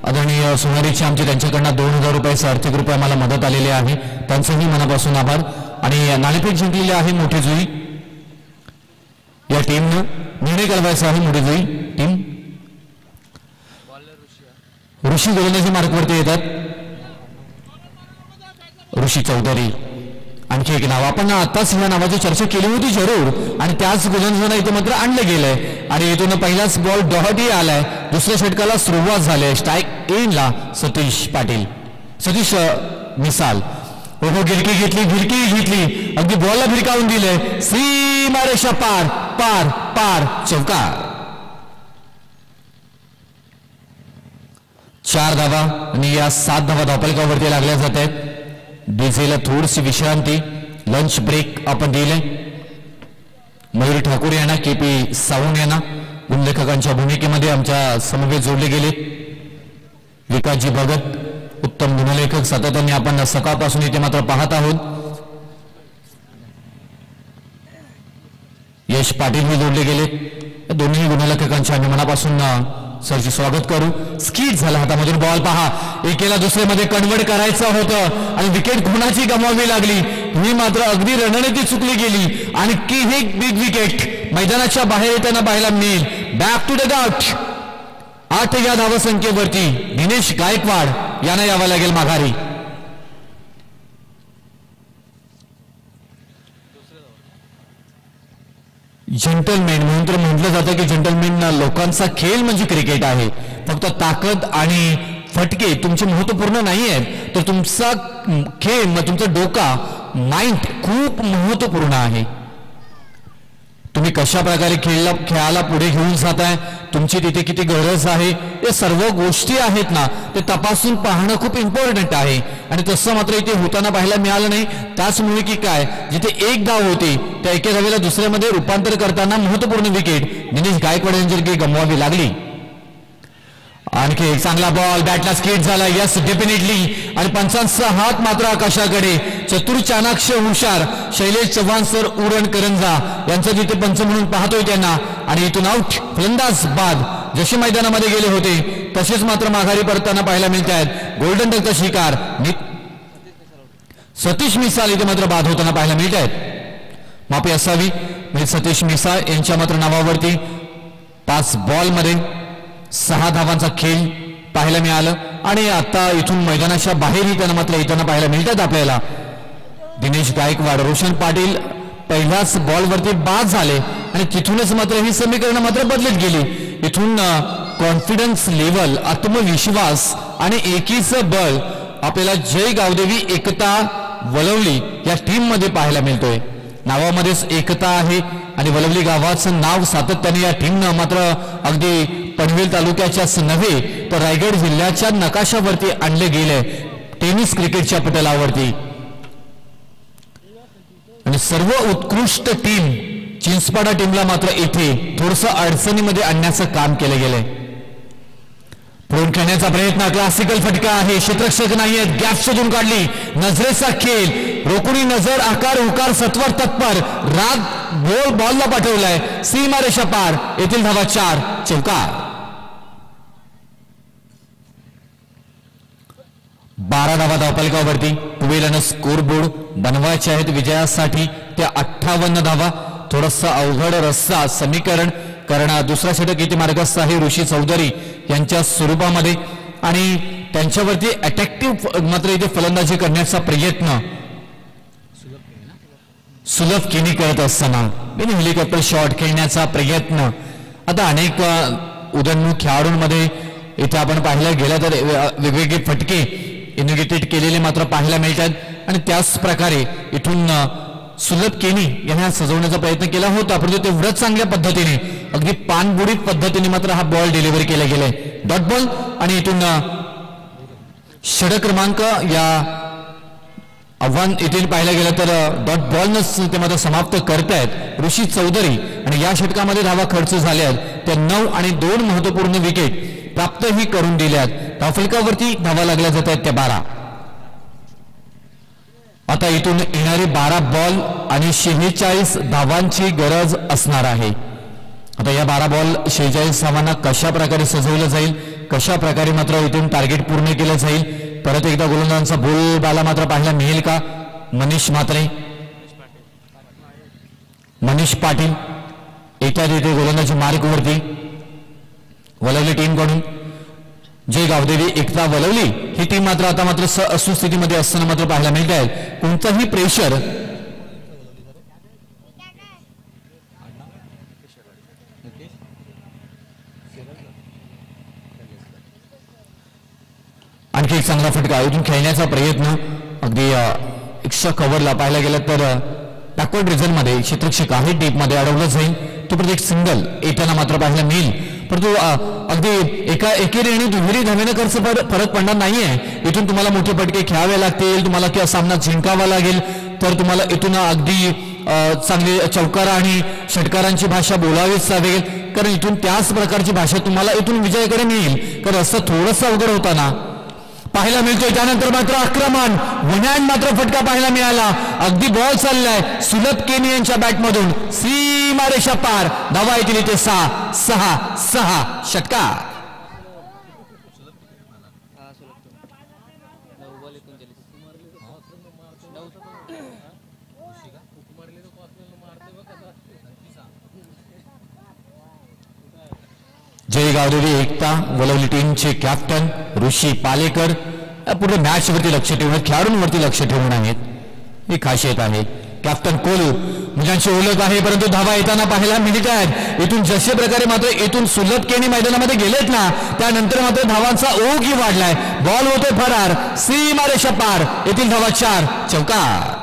आदरणीय सोनारीचे आमचे त्यांच्याकडनं 2000 रुपयाचे आर्थिक रुपये आम्हाला मदत आलेले आहे, त्यांचंही मनापासून आभार. आणि नाणेफेक जिंकलेली आहे मोठी जुई या टीमनं. निर्णय कळवायचा आहे मोठी जुई टीम. ऋषी गोलंदाजी मार्कवरती येतात, ऋषी चौधरी. आणखी एक नाव आपण आताच या नावाची चर्चा केली होती जरूर, आणि त्याच गोलंदाजांना इथे मात्र आणलं गेलंय आणि इथून पहिलाच बॉल डॉटही आलाय. दुसऱ्या षटकाला सुरुवात झाली, स्ट्राईक एंडला सतीश पाटील, सतीश मिसाल. ओहो गिरकी घेतली, अगदी बॉलला भिरकावून दिलंय, सीमारेषा पार पार पार, चौकार. 4 धावा आणि या 7 धावा धावपलकावरती लागल्या जात आहेत. डीजेला थोडीशी विश्रांती, लंच ब्रेक आपण दिले. मयूर ठाकूर यांना, KP सावंत यांना गुणलेखकांच्या भूमिकेमध्ये आमच्या समवेत जोडले गेले. विकासजी भगत उत्तम गुणलेखक सातत्याने आपण सकाळपासून इथे मात्र पाहत आहोत. यश पाटील हे जोडले गेले. दोन्ही गुणलेखकांच्या आम्ही मनापासून सरची स्वागत करू. स्किट झाला, हातामधून बॉल पहा, एकेला दुसऱ्यामध्ये कन्वर्ट करायचं होतं आणि विकेट कोणाची गमावी लागली, ही मात्र अगदी रणनीती चुकली गेली. आणि की हे बिग विकेट मैदानाच्या बाहेर येताना पाहायला मिळेल. Back to the dot. 8 या धावसंख्येवरती दिनेश गायकवाड यांना यावं लागेल माघारी. जंटलमॅन म्हणून तर म्हटलं जातं की जंटलमॅन लोकांचा खेळ म्हणजे क्रिकेट आहे. फक्त ताकद आणि फटके तुमचे महत्वपूर्ण नाही आहेत, तर तुमचा खेळ, तुमचा डोका, माइंड खूप महत्वपूर्ण आहे. तुम्ही तुम्ही कशा प्रकारे खेळाला पुढे घेऊन जाताय, तुमची तिथे किती गरज आहे, हे सर्व गोष्टी आहेत ना ते तपासून पाहणं खूप इम्पॉर्टंट आहे. आणि तसं मात्र इथे होताना पाहायला मिळालं नाही. त्याचमुळे की काय, जिथे एक धाव होती त्या एका धावेला दुसऱ्यामध्ये रूपांतर करताना महत्वपूर्ण विकेट दिनेश गायकवाड यांची गमवावी लागली. आणखी एक चांगला बॉल बॅटला स्किट झाला. Yes definitely. आणि पंचांचा हात मात्र आकाशाकडे. चतुर चाणाक्ष हुशार शैलेश चव्हाण सर उरण करंजा यांचं तिथे पंच म्हणून पाहतोय त्यांना. आणि इथून आउट. फलंदाज बाद. जसे मैदानामध्ये गेले होते तसेच मात्र माघारी परताना पाहायला मिळत आहेत. गोल्डन डकचा शिकार सतीश मिसाळ इथे मात्र बाद होताना पाहायला मिळत आहेत. माफी असावी म्हणजे सतीश मिसाळ यांच्या मात्र नावावरती 5 बॉलमध्ये 6 धावांचा खेळ पाहायला मिळालं. आणि आता इथून मैदानाच्या बाहेरही त्यांना मात्र येताना पाहायला मिळतात आपल्याला. दिनेश गायकवाड, रोशन पाटील पहिल्याच बॉलवरती बाद झाले आणि तिथूनच मात्र ही समीकरणं मात्र बदलत गेली. इथून कॉन्फिडन्स लेवल, आत्मविश्वास आणि एकीचं बळ आपल्याला जय गावदेवी एकता वलवली या टीम मध्ये पाहायला मिळतोय. नावामध्येच एकता आहे आणि वलवली गावाचं नाव सातत्याने या टीमनं मात्र अगदी पनवेल तालुक्याच्याच नव्हे तर रायगड जिल्ह्याच्या नकाशावरती आणले गेले टेनिस क्रिकेटच्या पटलावरती. आणि सर्व उत्कृष्ट टीम चिंचपाडा टीमला मात्र इथे थोडस अडचणीमध्ये आणण्याचं काम केलं गेलंय. पुढून खेळण्याचा प्रयत्न, क्लासिकल फटका आहे, क्षेत्ररक्षक नाहीये, गॅप शोधून काढली, नजरेचा खेळ, रोखुणी नजर, आकार उकार सत्वर तत्पर, राग बॉलला पाठवलाय, सीमारेषा पार, येथील धावा 4, चौकार. 12 धावा धावफलकावरती. पुढील स्कोर बोर्ड बनवायचे आहेत विजयासाठी त्या 58 धावा. थोडंसं अवघड रस्ता समीकरण कारण दुसरा षटक इथे मार्गस्थ आहे ऋषी चौधरी यांच्या स्वरूपामध्ये. आणि त्यांच्यावरती अट्रॅक्टिव्ह मात्र इथे फलंदाजी करण्याचा प्रयत्न सुलभ केनी करत असताना हेलिकॉप्टर शॉट खेळण्याचा प्रयत्न. आता अनेक उदयनमुख खेळाडूंमध्ये इथे आपण पाहायला गेलं तर वेगवेगळे फटके इनिगेटेड केलेले मात्र पाहायला मिळतात. आणि त्याच प्रकारे इथून सुलभ केनी यांना सजवण्याचा प्रयत्न केला होता परंतु तेवढ्याच चांगल्या पद्धतीने अगदी पानबुडीत पद्धतीने मात्र हा बॉल डिलिव्हरी केला गेलाय. Dot ball. आणि इथून षटक क्रमांक या आव्हान येथील पाहायला गेलं तर डॉट बॉलनच ते मात्र समाप्त करतायत ऋषी चौधरी. आणि या षटकामध्ये धावा खर्च झाल्या आहेत त्या 9 आणि 2 महत्वपूर्ण विकेट प्राप्तही करून दिल्यात. धावफलकावरती धावा लागल्या जात आहेत त्या 12. आता इथून येणारे 12 बॉल आणि 46 धावांची गरज असणार आहे. आता या 12 बॉल 46 धावांना कशा प्रकारे सजवलं जाईल, कशा प्रकारे मात्र इथून टार्गेट पूर्ण केलं जाईल. परत एकदा गोलंदाजांचा बोलबाला मात्र पाहायला मिळेल का. मनीष म्हात्रे, मनीष पाटील येत्या तिथे गोलंदाजी मार्गवरती वलवली टीमकडून. जय गावदेवी एकता वलवली ही टीम मात्र आता मात्र असुस्थितीमध्ये असताना मात्र पाहायला मिळत आहे. कोणताही प्रेशर आणखी एक चांगला फटका इथून खेळण्याचा प्रयत्न अगदी एक्स्ट्रा कव्हरला पाहायला गेलं तर बॅकवर्ड रिझन मध्ये क्षेत्ररक्षक आहे डीप मध्ये अडवलं जाईल. तो प्रत्येक सिंगल येताना मात्र पाहायला मिळेल परंतु अगदी एकेरी आणि दुहेरी धावेने खर्च फरक पडणार नाहीये. इथून तुम्हाला मोठे फटके खेळावे लागतील, तुम्हाला किंवा सामना जिंकावा लागेल तर तुम्हाला इथून अगदी चांगली चौकारा आणि षटकारांची भाषा बोलावीच लागेल कारण इथून त्याच प्रकारची भाषा तुम्हाला इथून विजयाकडे मिळेल. कारण असं थोडंसं अवघड होताना पाहायला मिळतोय. त्यानंतर मात्र आक्रमण वन्यान मात्र फटका पाहायला मिळाला. अगदी बॉल चाललाय सुलभ केनी यांच्या बॅटमधून सीमारेषा पार. धावा येतील इथे 6 षटकार. जय गावदेवी एकता वलवली टीमचे कॅप्टन ऋषी पालेकर पुढे मॅच वरती लक्ष ठेवून खेळाडूंवरती लक्ष ठेवून आहेत. ही खासियत आहे. कॅप्टन कोलू मुलांची ओळख आहे परंतु धावा येताना पाहायला मिळत आहेत. इथून जसे प्रकारे मात्र इथून सुलभ केनी मैदानामध्ये गेलेत ना त्यानंतर मात्र धावांचा ओघही वाढलाय. बॉल होतोय फरार. सीमारेषा पार. येथील धावा 4 चौकार.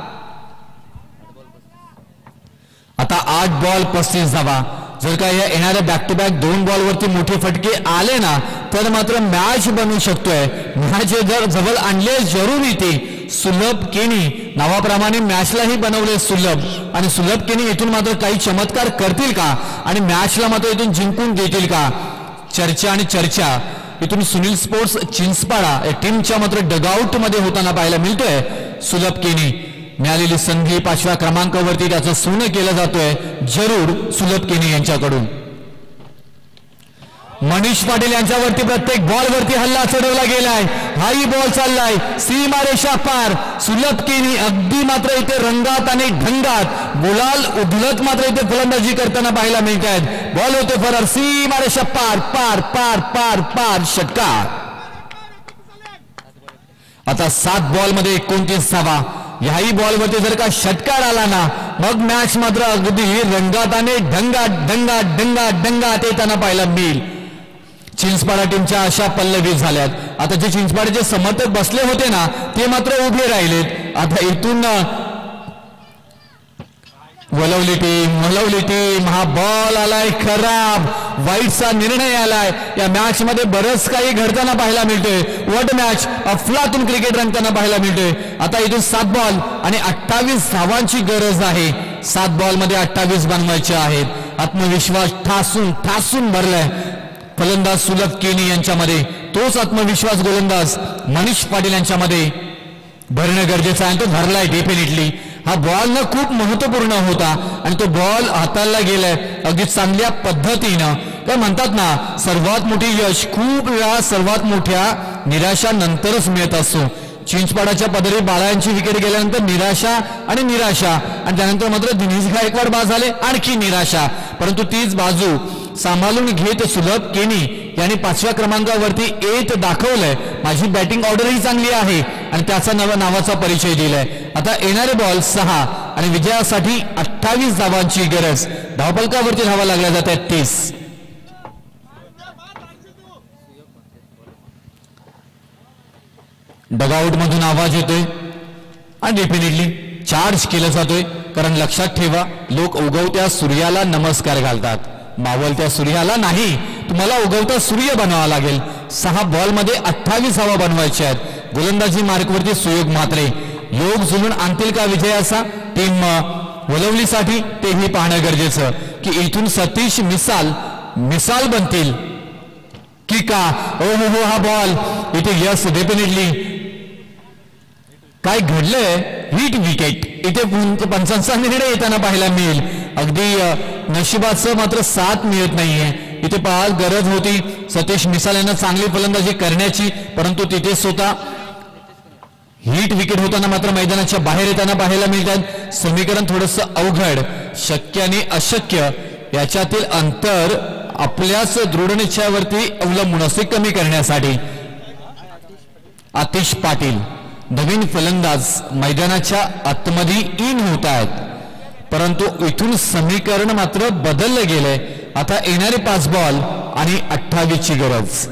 आता 8 बॉल 35 धावा. जर का या येणाऱ्या बॅक टू बॅक 2 बॉलवरती मोठे फटके आले ना तर मात्र मॅच बनवू शकतोय. मॅच जर जवळ आणले जरूर येते. सुलभ केनी नावाप्रमाणे मॅचलाही बनवले सुलभ, आणि सुलभ केनी इथून मात्र काही चमत्कार करतील का आणि मॅचला मात्र इथून जिंकून घेतील का. चर्चा आणि चर्चा इथून सुनील स्पोर्ट्स चिंचपाडा या टीमच्या मात्र डगआउट मध्ये होताना पाहायला मिळतोय. सुलभ केनी मिळालेली संधी 5व्या क्रमांकावरती त्याचं सोनं केलं जातोय जरूर सुलभ केनी यांच्याकडून. मनीष पाटील यांच्यावरती प्रत्येक बॉलवरती हल्ला चढवला गेलाय. हाही बॉल चाललाय सीमारेषा पार. सुलभ केनी अगदी मात्र इथे रंगात आणि ढंगात गुलाल उधळत मात्र इथे फलंदाजी करताना पाहायला मिळत आहेत. बॉल होते फरार सीमारेषा पार पार पार पार पार षटकार. आता 7 बॉलमध्ये 29 धावा. याही बॉलवरती जर का षटकार आला ना मग मॅच मात्र अगदी रंगात आणि ढंगात ढंगात ढंगात ढंगात येताना पाहायला मिळेल. चिंचपाडा टीमच्या अशा पल्लवी झाल्यात. आता जे चिंचपाड्याचे समर्थक बसले होते ना ते मात्र उभे राहिलेत. आता इथून वलवली टीम हा बॉल आलाय खराब. वाईटचा निर्णय आलाय. या मॅच मध्ये बरंच काही घडताना पाहायला मिळतोय. वॉट मॅच अफलातून क्रिकेट रंगताना पाहायला मिळतोय. आता इथून 7 बॉल आणि 28 धावांची गरज आहे. 7 बॉल मध्ये 28 बनवायचे आहेत. आत्मविश्वास ठासून ठासून भरलाय फलंदाज सुलभ केनी यांच्यामध्ये. तोच आत्मविश्वास गोलंदाज मनीष पाटील यांच्यामध्ये भरणं गरजेचं आहे. तो भरलाय डेफिनेटली. हा बॉल ना खूप महत्वपूर्ण होता आणि तो बॉल हाताळला गेलाय अगदी चांगल्या पद्धतीनं. काय म्हणतात ना सर्वात मोठी यश खूप वेळा सर्वात मोठ्या निराशानंतरच मिळत असतो. चिंचपाडाच्या पदरी बाळांची विकेट गेल्यानंतर निराशा आणि निराशा आणि त्यानंतर मात्र दिनेश गायकवाड बाद झाले आणखी निराशा. परंतु तीच बाजू सांभाळून घेत सुलभ केनी यांनी 5व्या क्रमांकावरती येत दाखवलंय. माझी बॅटिंग ऑर्डरही चांगली आहे आणि त्याचा नावाचा परिचय दिलाय. आता येणारे बॉल 6 आणि विजयासाठी 28 धावांची गरज. धावफलकावरती धावा लागल्या जात आहेत 30. डगआउट मधून आवाज येतोय आणि डेफिनेटली चार्ज केलं जातोय. कारण लक्षात ठेवा लोक उगवत्या सूर्याला नमस्कार घालतात, मावळत्या सूर्याला नाही. तुम्हाला उगवता सूर्य बनवावा लागेल. 6 बॉलमध्ये 28 धावा बनवायच्या आहेत. गोलंदाजी मार्कवरती सुयोग म्हात्रे योग जुळून आणतील का विजयाचा टीम वलवलीसाठी तेही पाहणं गरजेचं की इथून सतीश मिसाल बनतील की का. हो हा बॉल इथे यस डेफिनेटली काय घडलंय. हिट विकेट इथे पंचांचा निर्णय येताना पाहायला मिळेल. अगदी नशिबाचं मात्र साथ मिळत नाहीये. इथे पाहाल गरज होती सतीश मिसाल यांना चांगली फलंदाजी करण्याची, परंतु तिथे स्वतः हिट विकेट होताना मात्र मैदानाच्या बाहेर येताना पाहायला मिळतात. समीकरण थोडंसं अवघड. शक्य आणि अशक्य याच्यातील अंतर आपल्याच दृढ निश्चयावरती अवलंबून असते कमी करण्यासाठी. आतिश पाटील नवीन फलंदाज मैदानाच्या आतमध्ये इन होत आहेत, परंतु इथून समीकरण मात्र बदललं गेलंय. आता येणारे 5 बॉल आणि 28 ची गरज.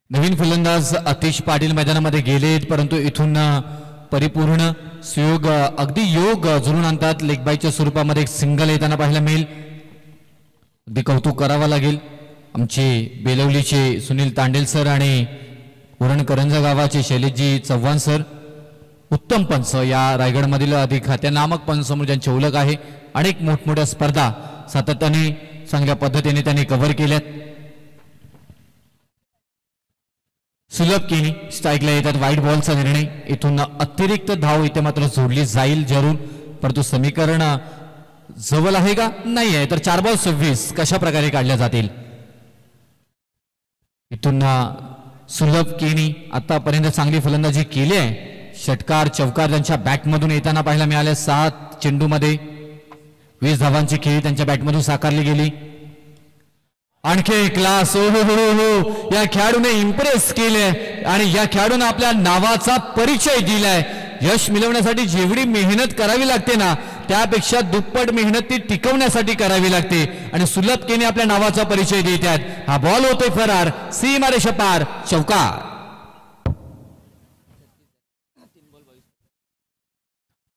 नवीन फलंदाज आतिश पाटील मैदानामध्ये गेलेत, परंतु इथून परिपूर्ण सुयोग अगदी योग जुळून आणतात. लेग बायच्या स्वरूपामध्ये एक सिंगल येताना पाहायला मिळेल. अगदी कौतुक करावं लागेल आमचे बेलवलीचे सुनील तांडेल सर आणि उरण करंजा गावाचे शैलेशजी चव्हाण सर. उत्तम पंच या रायगडमधील अधिक ख्यातनामक पंचसमोर ज्यांची ओळख आहे. अनेक मोठमोठ्या स्पर्धा सातत्याने चांगल्या पद्धतीने त्यांनी कव्हर केल्यात. सुलभ केनी स्ट्राईकला येतात. वाईट बॉलचा निर्णय. इथून अतिरिक्त धाव इथे मात्र जोडली जाईल जरूर, परंतु समीकरण जवळ आहे का नाही आहे तर 4 बॉल 26 कशा प्रकारे काढल्या जातील. इथून सुलभ केनी आतापर्यंत चांगली फलंदाजी केली आहे. षटकार चौकार त्यांच्या बॅटमधून येताना पाहायला मिळाले. 7 चेंडूमध्ये 20 धावांची खेळी त्यांच्या बॅटमधून साकारली गेली. आणखी क्लास. हो हो हो, या खेळाडूने इम्प्रेस केले आणि या खेळाडूने आपल्या नावाचा परिचय दिलाय. यश मिळवण्यासाठी जेवढी मेहनत करावी लागते ना त्यापेक्षा दुप्पट मेहनत ती टिकवण्यासाठी करावी लागते आणि सुलभ केने आपल्या नावाचा परिचय देतात. हा बॉल होतोय फरार. सीमारेषा पार. चौकार.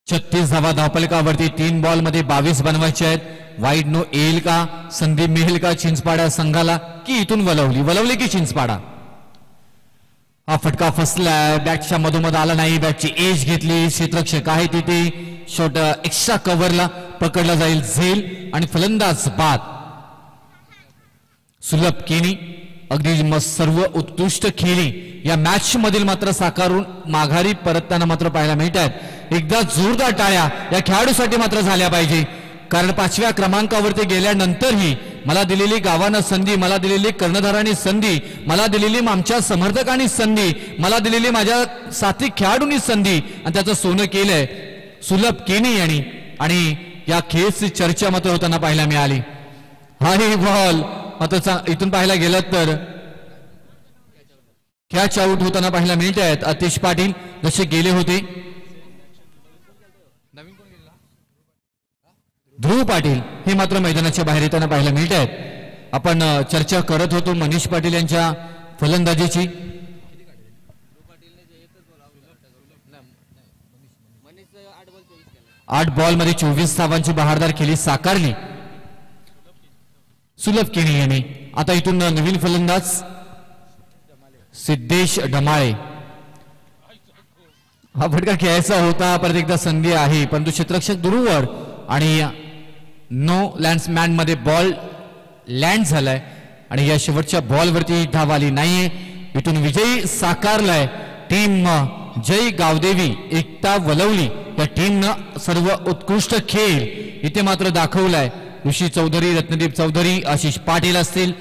36 धावा धावफलकावरती. 3 बॉल मध्ये 22 बनवायचे आहेत. वाईड नो येईल का, संधी मिळेल का चिंचपाडा संघाला की इथून वलवली की चिंचपाडा. हा फटका फसलाय. बॅटच्या मधोमध आला नाही. बॅटची एज घेतली. क्षेत्ररक्षक आहे तिथे. शॉट एक्स्ट्रा कव्हरला पकडला जाईल. झेल आणि फलंदाज बाद. सुलभ केनी अगदी सर्व उत्कृष्ट खेळी या मॅच मधील मात्र साकारून माघारी परतताना मात्र पाहायला मिळतात. एकदा जोरदार टाळ्या या खेळाडूसाठी मात्र झाल्या पाहिजे, कारण 5व्या क्रमांकावरती गेल्यानंतरही मला दिलेली गावानं संधी, मला दिलेली कर्णधारांनी संधी, मला दिलेली आमच्या समर्थकांनी संधी, मला दिलेली माझ्या साथी खेळाडूंनी संधी आणि त्याचं सोनं केलंय सुलभ केनी यांनी. आणि या खेळची चर्चा मात्र होताना पाहायला मिळाली. हाही बॉल आता इथून पाहायला गेलं तर कॅच आउट होताना पाहायला मिळत आहेत. आतिश पाटील जसे गेले होते. ध्रुव पाटील हे मात्र मैदानाच्या बाहेर येताना पाहायला मिळत आहेत. आपण चर्चा करत होतो मनीष पाटील यांच्या फलंदाजीची. आठ बॉल मध्ये 24 धावांची बहारदार खेळी साकारली सुलभ केनी यांनी. आता इथून नवीन फलंदाज सिद्धेश ढमाळे. हा फटका खेळायचा होता, परत एकदा संधी आहे, परंतु क्षेत्ररक्षक दूरवर आणि नो लँड्समॅन मध्ये बॉल लँड झालाय आणि या शेवटच्या बॉलवरती धाव आली नाहीये. इथून विजयी साकारलाय टीम जय गावदेवी एकता वलवली या टीमनं. सर्व उत्कृष्ट खेळ इथे मात्र दाखवलाय. ऋषी चौधरी, रत्नदीप चौधरी, आशिष पाटील असतील,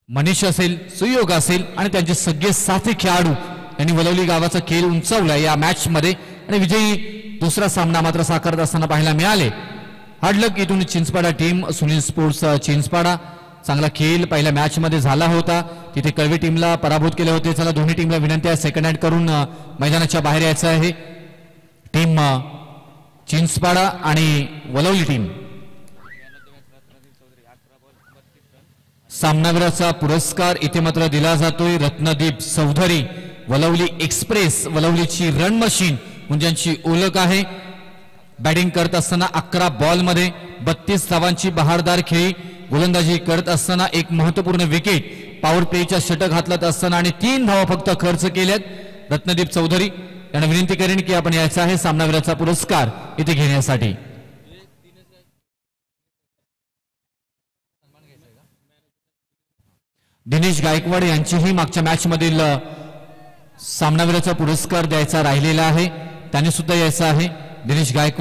मनीष असेल, सुयोग असेल आणि त्यांचे सगळे साथी खेळाडू यांनी वलवली गावाचा खेळ उंचावलाय या मॅच मध्ये आणि विजयी दुसरा सामना मात्र साकारत असताना पाहायला मिळाले. हार्डलक इथून चिंचपाडा टीम, सुनील स्पोर्ट्स चिंचपाडा. चांगला खेळ पहिल्या मॅच मध्ये झाला होता, तिथे कळवे टीमला पराभूत केले होते. चला दोन्ही टीमला विनंती आहे सेकंड हँड करून मैदानाच्या बाहेर यायचं आहे. टीम चिंचपाडा आणि वलवली टीम. सामनावीराचा पुरस्कार इथे मात्र दिला जातोय रत्नदीप चौधरी, वलवली एक्सप्रेस, वलवलीची रन मशीन म्हणून ज्यांची ओळख आहे. बॅटिंग करत असताना 11 बॉल मध्ये 32 धावांची बहारदार खेळी, गोलंदाजी करत असताना एक महत्वपूर्ण विकेट, पॉवर प्लेच्या षटक हातलात असताना आणि 3 धावा फक्त खर्च केल्यात रत्नदीप चौधरी यांना. विनंती करेन की आपण यायचं आहे सामनावीराचा पुरस्कार इथे घेण्यासाठी. दिनेश गायकवाड यांचीही मागच्या मॅच मधील सामनावीराचा पुरस्कार द्यायचा राहिलेला आहे, त्यांनी सुद्धा यायचा आहे. दिनेश गायकवाड